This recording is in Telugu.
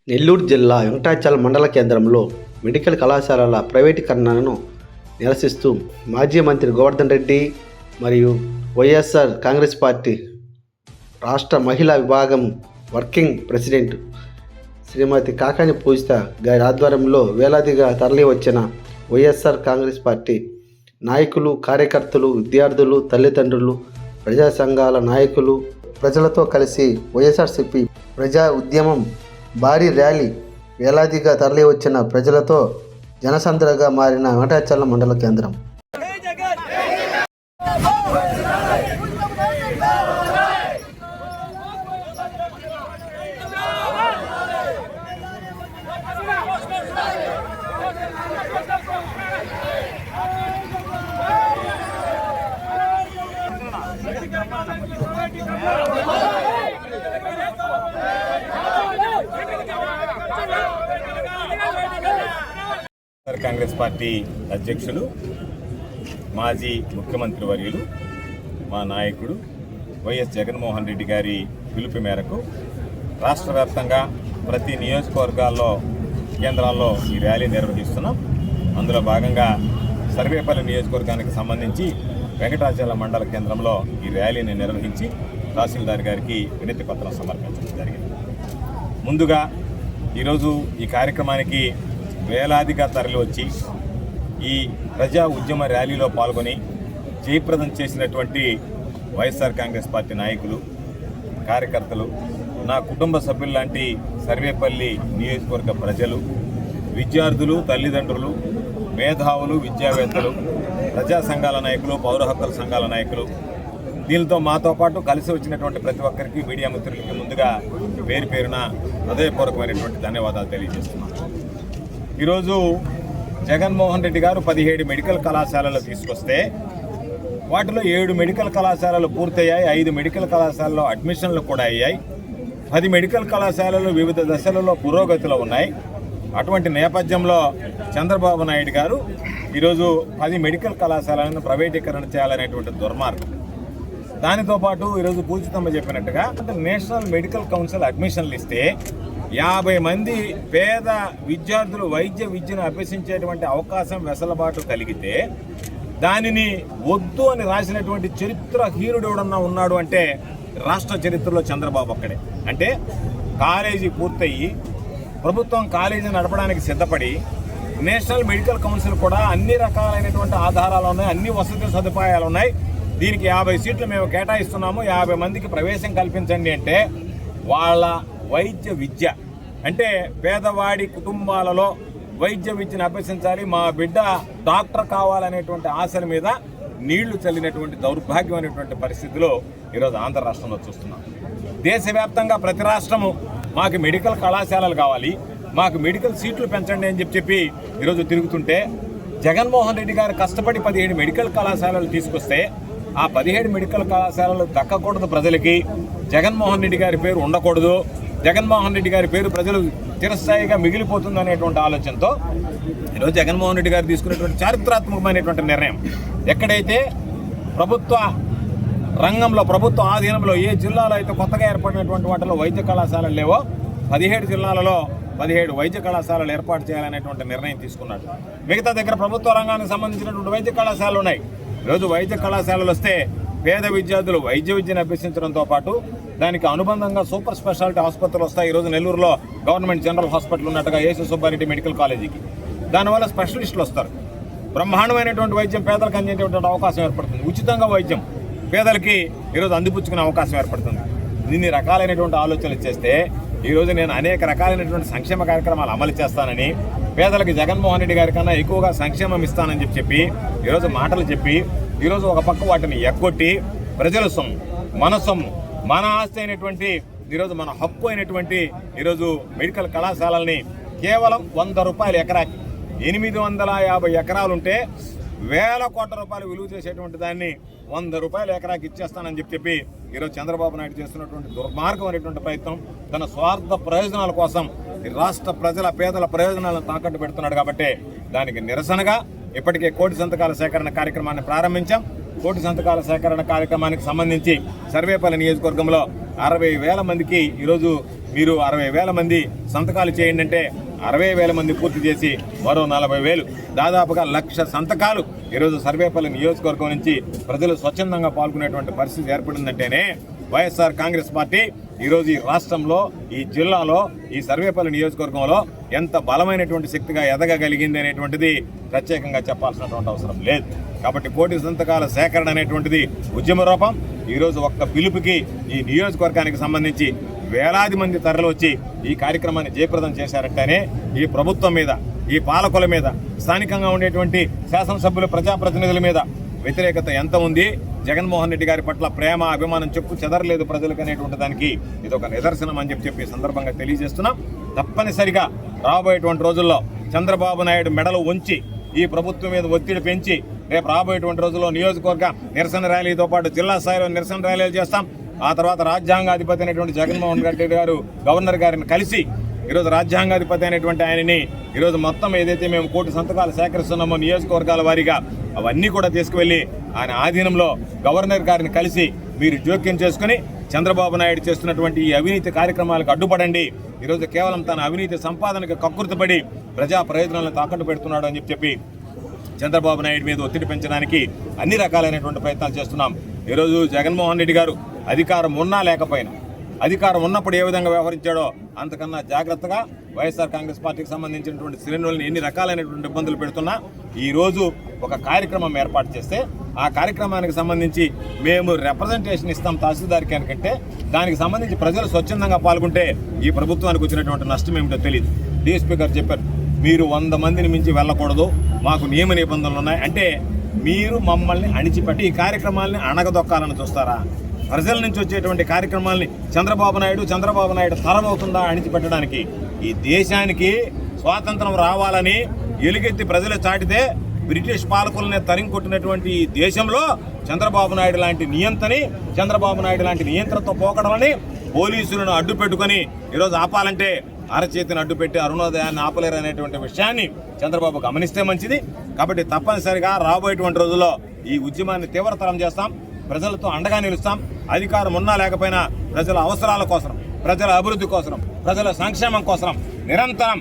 నెల్లూరు జిల్లా వెంకటాచలం మండల కేంద్రంలో మెడికల్ కళాశాలల ప్రైవేటీకరణను నిరసిస్తూ మాజీ మంత్రి గోవర్ధన్ రెడ్డి మరియు వైఎస్ఆర్ కాంగ్రెస్ పార్టీ రాష్ట్ర మహిళా విభాగం వర్కింగ్ ప్రెసిడెంట్ శ్రీమతి కాకాని పూజిత గారి ఆధ్వర్యంలో వేలాదిగా తరలి వచ్చిన వైఎస్ఆర్ కాంగ్రెస్ పార్టీ నాయకులు, కార్యకర్తలు, విద్యార్థులు, తల్లిదండ్రులు, ప్రజా సంఘాల నాయకులు ప్రజలతో కలిసి వైఎస్ఆర్సీపీ ప్రజా ఉద్యమం భారీ ర్యాలీ వేలాదిగా తరలి వచ్చిన ప్రజలతో జనసంద్రగా మారిన వెంకటాచలం మండల కేంద్రం. కాంగ్రెస్ పార్టీ అధ్యక్షులు, మాజీ ముఖ్యమంత్రి వర్యులు, మా నాయకుడు వైఎస్ జగన్మోహన్ రెడ్డి గారి పిలుపు మేరకు రాష్ట్ర వ్యాప్తంగా ప్రతి నియోజకవర్గాల్లో కేంద్రాల్లో ఈ ర్యాలీ నిర్వహిస్తున్నాం. అందులో భాగంగా సర్వేపల్లి నియోజకవర్గానికి సంబంధించి వెంకటాచలం మండల కేంద్రంలో ఈ ర్యాలీని నిర్వహించి తహసీల్దార్ గారికి వినతి పత్రం సమర్పించడం జరిగింది. ముందుగా ఈరోజు ఈ కార్యక్రమానికి వేలాదిగా తరలి వచ్చి ఈ ప్రజా ఉద్యమ ర్యాలీలో పాల్గొని జయప్రదం చేసినటువంటి వైఎస్ఆర్ కాంగ్రెస్ పార్టీ నాయకులు, కార్యకర్తలు, నా కుటుంబ సభ్యుల్లాంటి సర్వేపల్లి నియోజకవర్గ ప్రజలు, విద్యార్థులు, తల్లిదండ్రులు, మేధావులు, విద్యావేత్తలు, ప్రజా సంఘాల నాయకులు, పౌర హక్కుల సంఘాల నాయకులు, దీనితో మాతో పాటు కలిసి వచ్చినటువంటి ప్రతి ఒక్కరికి, మీడియా మిత్రులకి ముందుగా పేరు పేరున హృదయపూర్వకమైనటువంటి ధన్యవాదాలు తెలియజేస్తున్నాను. ఈరోజు జగన్మోహన్ రెడ్డి గారు 17 మెడికల్ కళాశాలలు తీసుకొస్తే వాటిలో 7 మెడికల్ కళాశాలలు పూర్తయ్యాయి, 5 మెడికల్ కళాశాలలో అడ్మిషన్లు కూడా అయ్యాయి, 10 మెడికల్ కళాశాలలు వివిధ దశలలో పురోగతిలో ఉన్నాయి. అటువంటి నేపథ్యంలో చంద్రబాబు నాయుడు గారు ఈరోజు 10 మెడికల్ కళాశాలను ప్రైవేటీకరణ చేయాలనేటువంటి దుర్మార్గం. దానితో పాటు ఈరోజు పూజితమ్మ చెప్పినట్టుగా నేషనల్ మెడికల్ కౌన్సిల్ అడ్మిషన్లు ఇస్తే 50 మంది పేద విద్యార్థులు వైద్య విద్యను అభ్యసించేటువంటి అవకాశం, వెసులుబాటు కలిగితే దానిని వద్దు అని రాసినటువంటి చరిత్రహీనుడు ఎవడన్నా ఉన్నాడు అంటే రాష్ట్ర చరిత్రలో చంద్రబాబు ఒక్కడే. అంటే కాలేజీ పూర్తయ్యి ప్రభుత్వం కాలేజీ నడపడానికి సిద్ధపడి నేషనల్ మెడికల్ కౌన్సిల్ కూడా అన్ని రకాలైనటువంటి ఆధారాలు ఉన్నాయి, అన్ని వసతి సదుపాయాలు ఉన్నాయి, దీనికి 50 సీట్లు మేము కేటాయిస్తున్నాము, 50 మందికి ప్రవేశం కల్పించండి అంటే వాళ్ళ వైద్య విద్య అంటే పేదవాడి కుటుంబాలలో వైద్య విద్యను అభ్యసించాలి, మా బిడ్డ డాక్టర్ కావాలనేటువంటి ఆశల మీద నీళ్లు చల్లినటువంటి దౌర్భాగ్యమైనటువంటి పరిస్థితిలో ఈరోజు ఆంధ్ర రాష్ట్రంలో చూస్తున్నాం. దేశవ్యాప్తంగా ప్రతి రాష్ట్రము మాకు మెడికల్ కళాశాలలు కావాలి, మాకు మెడికల్ సీట్లు పెంచండి అని చెప్పి ఈరోజు తిరుగుతుంటే జగన్మోహన్ రెడ్డి గారు కష్టపడి 17 మెడికల్ కళాశాలలు తీసుకొస్తే ఆ 17 మెడికల్ కళాశాలలు దక్కకూడదు, ప్రజలకి జగన్మోహన్ రెడ్డి గారి పేరు ఉండకూడదు, జగన్మోహన్ రెడ్డి గారి పేరు ప్రజలు చిరస్థాయిగా మిగిలిపోతుంది అనేటువంటి ఆలోచనతో ఈరోజు జగన్మోహన్ రెడ్డి గారు తీసుకునేటువంటి చారిత్రాత్మకమైనటువంటి నిర్ణయం, ఎక్కడైతే ప్రభుత్వ రంగంలో, ప్రభుత్వ ఆధీనంలో ఏ జిల్లాలో అయితే కొత్తగా ఏర్పడినటువంటి వాటిలో వైద్య కళాశాలలు లేవో 17 జిల్లాలలో 17 వైద్య కళాశాలలు ఏర్పాటు చేయాలనేటువంటి నిర్ణయం తీసుకున్నాడు. మిగతా దగ్గర ప్రభుత్వ రంగానికి సంబంధించినటువంటి వైద్య కళాశాలలు ఉన్నాయి. ఈరోజు వైద్య కళాశాలలు వస్తే పేద విద్యార్థులు వైద్య విద్యను అభ్యసించడంతో పాటు దానికి అనుబంధంగా సూపర్ స్పెషాలిటీ ఆసుపత్రులు వస్తాయి. ఈరోజు నెల్లూరులో గవర్నమెంట్ జనరల్ హాస్పిటల్ ఉన్నట్టుగా ఏసీ సుబ్బారెడ్డి మెడికల్ కాలేజీకి, దానివల్ల స్పెషలిస్టులు వస్తారు. బ్రహ్మాండమైనటువంటి వైద్యం పేదలకు అందేటువంటి అవకాశం ఏర్పడుతుంది. ఉచితంగా వైద్యం పేదలకి ఈరోజు అందిపుచ్చుకునే అవకాశం ఏర్పడుతుంది. ఇన్ని రకాలైనటువంటి ఆలోచనలు చేస్తే ఈరోజు నేను అనేక రకాలైనటువంటి సంక్షేమ కార్యక్రమాలు అమలు చేస్తానని, పేదలకు జగన్మోహన్ రెడ్డి గారి కన్నా ఎక్కువగా సంక్షేమం ఇస్తానని చెప్పి ఈరోజు మాటలు చెప్పి ఈరోజు ఒక పక్క వాటిని ఎగ్గొట్టి ప్రజల సొమ్ము, మన సొమ్ము, మన ఆస్తి అయినటువంటి ఈరోజు మన హక్కు అయినటువంటి ఈరోజు మెడికల్ కళాశాలల్ని కేవలం 100 రూపాయలు ఎకరాకి, 850 ఎకరాలుంటే 1000 కోట్ల రూపాయలు విలువ చేసేటువంటి దాన్ని 100 రూపాయలు ఎకరాకి ఇచ్చేస్తానని చెప్పి ఈరోజు చంద్రబాబు నాయుడు చేస్తున్నటువంటి దుర్మార్గం అనేటువంటి ప్రయత్నం, తన స్వార్థ ప్రయోజనాల కోసం ఈ రాష్ట్ర ప్రజల, పేదల ప్రయోజనాలను తాకట్టు పెడుతున్నాడు. కాబట్టి దానికి నిరసనగా ఇప్పటికే కోటి సంతకాల సేకరణ కార్యక్రమాన్ని ప్రారంభించాం. కోటి సంతకాల సేకరణ కార్యక్రమానికి సంబంధించి సర్వేపల్లి నియోజకవర్గంలో 60,000 మందికి ఈరోజు మీరు 60,000 మంది సంతకాలు చేయండి అంటే 60,000 మంది పూర్తి చేసి మరో 40,000 దాదాపుగా 1,00,000 సంతకాలు ఈరోజు సర్వేపల్లి నియోజకవర్గం నుంచి ప్రజలు స్వచ్ఛందంగా పాల్గొనేటువంటి పరిస్థితి ఏర్పడిందంటేనే వైఎస్ఆర్ కాంగ్రెస్ పార్టీ ఈరోజు ఈ రాష్ట్రంలో, ఈ జిల్లాలో, ఈ సర్వేపల్లి నియోజకవర్గంలో ఎంత బలమైనటువంటి శక్తిగా ఎదగగలిగింది అనేటువంటిది ప్రత్యేకంగా చెప్పాల్సినటువంటి అవసరం లేదు. కాబట్టి కోటి సంతకాల సేకరణ అనేటువంటిది ఉద్యమ రూపం. ఈరోజు ఒక్క పిలుపుకి ఈ నియోజకవర్గానికి సంబంధించి వేలాది మంది తరలివచ్చి ఈ కార్యక్రమాన్ని జయప్రదం చేశారంటేనే ఈ ప్రభుత్వం మీద, ఈ పాలకుల మీద, స్థానికంగా ఉండేటువంటి శాసనసభ్యులు, ప్రజాప్రతినిధుల మీద వ్యతిరేకత ఎంత ఉంది, జగన్మోహన్ రెడ్డి గారి పట్ల ప్రేమ, అభిమానం చెప్పు చెదరలేదు ప్రజలకు అనేటువంటి దానికి ఇది ఒక నిదర్శనం అని చెప్పి సందర్భంగా తెలియజేస్తున్నాం. తప్పనిసరిగా రాబోయేటువంటి రోజుల్లో చంద్రబాబు నాయుడు మెడలు ఉంచి ఈ ప్రభుత్వం మీద ఒత్తిడి పెంచి రేపు రాబోయేటువంటి రోజుల్లో నియోజకవర్గ నిరసన ర్యాలీతో పాటు జిల్లా స్థాయిలో నిరసన ర్యాలీలు చేస్తాం. ఆ తర్వాత రాజ్యాంగాధిపతి అయినటువంటి జగన్మోహన్ రెడ్డి గారు గవర్నర్ గారిని కలిసి ఈరోజు రాజ్యాంగాధిపతి అయినటువంటి ఆయనని ఈరోజు మొత్తం ఏదైతే మేము కోటి సంతకాలు సేకరిస్తున్నామో నియోజకవర్గాల వారీగా అవన్నీ కూడా తీసుకువెళ్ళి ఆయన ఆధీనంలో గవర్నర్ గారిని కలిసి మీరు జోక్యం చేసుకుని చంద్రబాబు నాయుడు చేస్తున్నటువంటి ఈ అవినీతి కార్యక్రమాలకు అడ్డుపడండి. ఈరోజు కేవలం తన అవినీతి సంపాదనకు కక్కుర్తిపడి ప్రజా ప్రయోజనాలను తాకట్టు పెడుతున్నాడు అని చెప్పి చంద్రబాబు నాయుడు మీద ఒత్తిడి పెంచడానికి అన్ని రకాలైనటువంటి ప్రయత్నాలు చేస్తున్నాం. ఈరోజు జగన్మోహన్ రెడ్డి గారు అధికారం ఉన్నా లేకపోయినా, అధికారం ఉన్నప్పుడు ఏ విధంగా వ్యవహరించాడో అంతకన్నా జాగ్రత్తగా వైఎస్ఆర్ కాంగ్రెస్ పార్టీకి సంబంధించినటువంటి శ్రేణులను ఎన్ని రకాలైనటువంటి ఇబ్బందులు పెడుతున్నా ఈరోజు ఒక కార్యక్రమం ఏర్పాటు చేస్తే ఆ కార్యక్రమానికి సంబంధించి మేము రిప్రజెంటేషన్ ఇస్తాం తహసీల్దార్కి అనుకంటే దానికి సంబంధించి ప్రజలు స్వచ్ఛందంగా పాల్గొంటే ఈ ప్రభుత్వానికి వచ్చినటువంటి నష్టం ఏమిటో తెలియదు. డీఎస్పీ గారు చెప్పారు, మీరు 100 మందిని మించి వెళ్ళకూడదు, మాకు నియమ నిబంధనలు ఉన్నాయి అంటే మీరు మమ్మల్ని అణిచిపెట్టి ఈ కార్యక్రమాలని అణగదొక్కాలని చూస్తారా? ప్రజల నుంచి వచ్చేటువంటి కార్యక్రమాలని చంద్రబాబు నాయుడు తరం అవుతుందా అణిచిపెట్టడానికి? ఈ దేశానికి స్వాతంత్రం రావాలని ఎలుగెత్తి ప్రజలు చాటితే బ్రిటిష్ పాలకులనే తరింకొట్టినటువంటి ఈ దేశంలో చంద్రబాబు నాయుడు లాంటి నియంత్రణతో పోకడమని పోలీసులను అడ్డు పెట్టుకొని ఈరోజు ఆపాలంటే అరచేతిని అడ్డుపెట్టి అరుణోదయాన్ని ఆపలేరు అనేటువంటి విషయాన్ని చంద్రబాబు గమనిస్తే మంచిది. కాబట్టి తప్పనిసరిగా రాబోయేటువంటి రోజుల్లో ఈ ఉద్యమాన్ని తీవ్రతరం చేస్తాం, ప్రజలతో అండగా నిలుస్తాం. అధికారం ఉన్నా లేకపోయినా ప్రజల అవసరాల కోసం, ప్రజల అభివృద్ధి కోసం, ప్రజల సంక్షేమం కోసం నిరంతరం